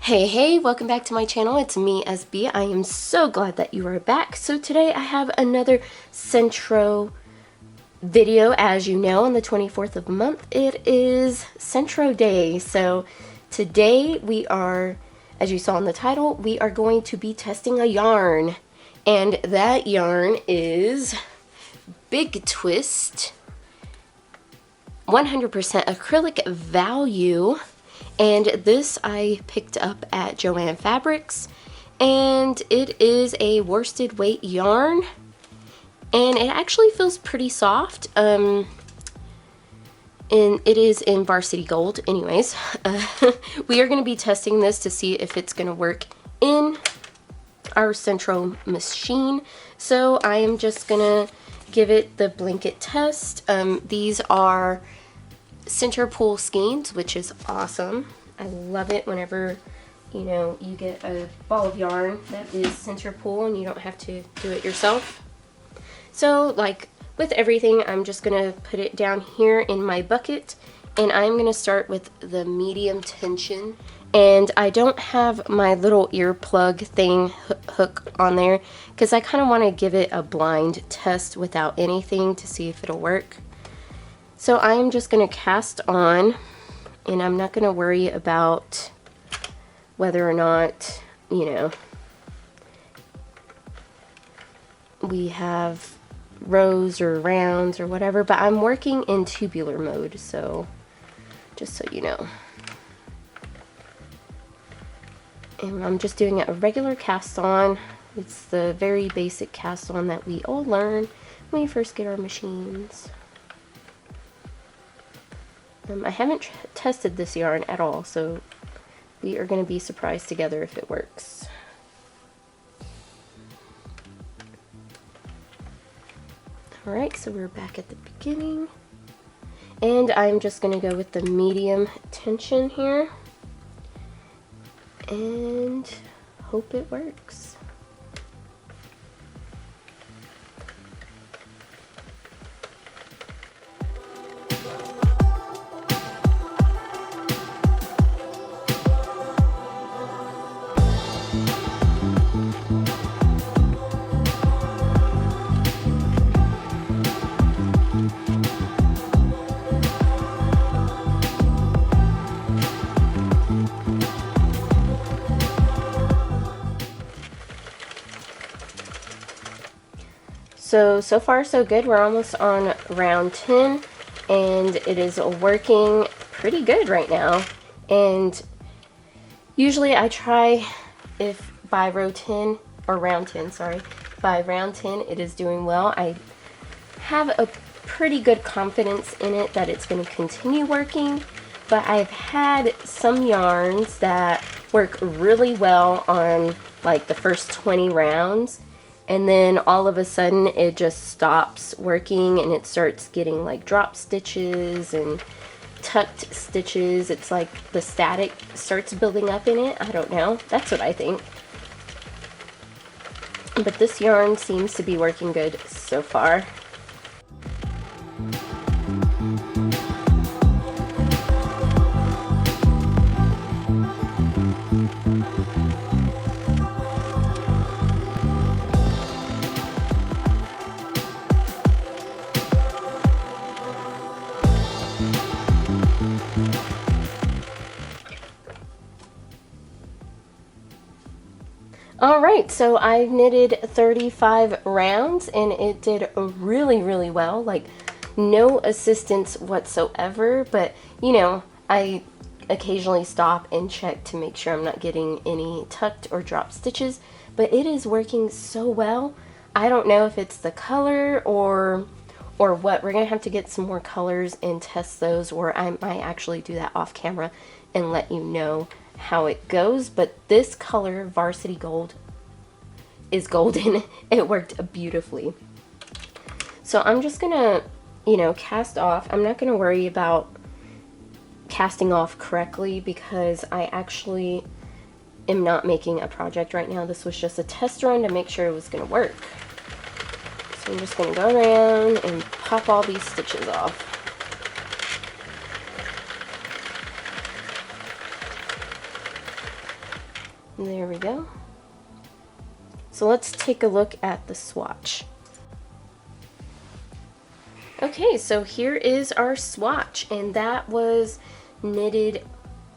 Hey, welcome back to my channel. It's me, SB. I am so glad that you are back. So today I have another Sentro video. As you know, on the 24th of the month, it is Sentro Day. So today we are, as you saw in the title, we are going to be testing a yarn. And that yarn is Big Twist 100% acrylic value. And this I picked up at Joann Fabrics, and it is a worsted weight yarn, and it actually feels pretty soft. And it is in Varsity Gold. Anyways, we are going to be testing this to see if it's going to work in our Sentro machine. So I am just going to give it the blanket test. These are center pull skeins, which is awesome. I love it whenever, you know, you get a ball of yarn that is center pull and you don't have to do it yourself. So like with everything, I'm just gonna put it down here in my bucket, and I'm gonna start with the medium tension. And I don't have my little earplug thing hook on there because I kind of want to give it a blind test without anything to see if it'll work. So I'm just going to cast on, and I'm not going to worry about whether or not, you know, we have rows or rounds or whatever, but I'm working in tubular mode, so just so you know. And I'm just doing a regular cast on. It's the very basic cast on that we all learn when we first get our machines. I haven't tested this yarn at all, so we are going to be surprised together if it works. Alright, so we're back at the beginning. And I'm just going to go with the medium tension here. And hope it works. So far so good. We're almost on round 10, and it is working pretty good right now. And usually I try, if by row 10, or round 10, sorry, by round 10 it is doing well, I have a pretty good confidence in it that it's going to continue working. But I've had some yarns that work really well on like the first 20 rounds, and then all of a sudden it just stops working and it starts getting like drop stitches and tucked stitches. It's like the static starts building up in it. I don't know. That's what I think. But this yarn seems to be working good so far. Alright, so I knitted 35 rounds and it did really well, like no assistance whatsoever, but you know, I occasionally stop and check to make sure I'm not getting any tucked or drop stitches, but it is working so well. I don't know if it's the color or what. We're gonna have to get some more colors and test those, or I might actually do that off camera and let you know how it goes. But this color, Varsity Gold, is golden. It worked beautifully. So I'm just gonna, you know, cast off. I'm not gonna worry about casting off correctly because I actually am not making a project right now. This was just a test run to make sure it was gonna work. So I'm just gonna go around and pop all these stitches off. There we go. So let's take a look at the swatch. Okay, so here is our swatch, and that was knitted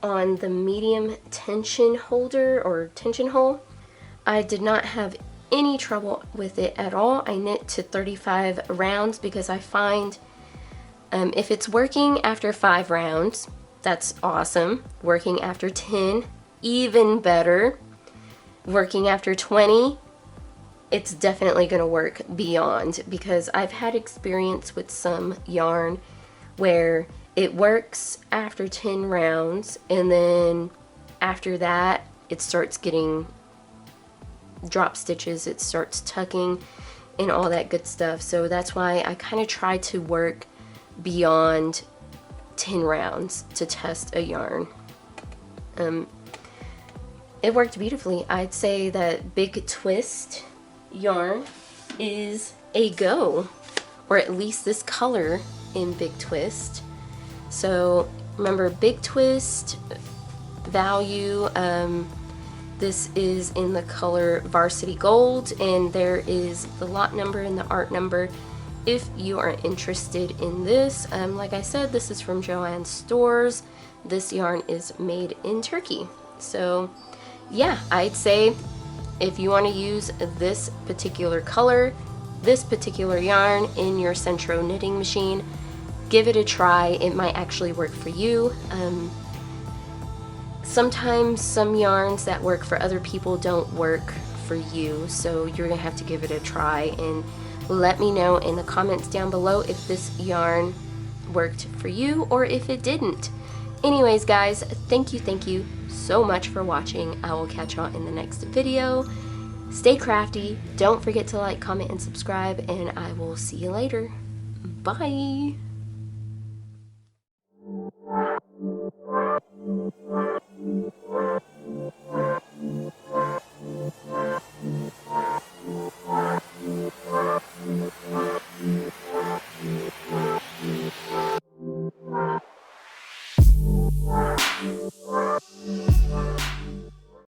on the medium tension holder or tension hole. I did not have any trouble with it at all. I knit to 35 rounds because I find if it's working after 5 rounds, that's awesome. Working after 10, even better. Working after 20, it's definitely going to work beyond, because I've had experience with some yarn where it works after 10 rounds and then after that it starts getting drop stitches, it starts tucking and all that good stuff. So that's why I kind of try to work beyond 10 rounds to test a yarn. It worked beautifully. I'd say that Big Twist yarn is a go, or at least this color in Big Twist. So remember, Big Twist value, this is in the color Varsity Gold, and there is the lot number and the art number if you are interested in this. Like I said, this is from Joann's stores. This yarn is made in Turkey. So yeah, I'd say if you want to use this particular color, this particular yarn in your Sentro knitting machine, give it a try. It might actually work for you. Sometimes some yarns that work for other people don't work for you, so you're gonna have to give it a try and let me know in the comments down below if this yarn worked for you or if it didn't. Anyways guys, thank you so much for watching. I will catch y'all in the next video. Stay crafty, don't forget to like, comment, and subscribe, and I will see you later. Bye!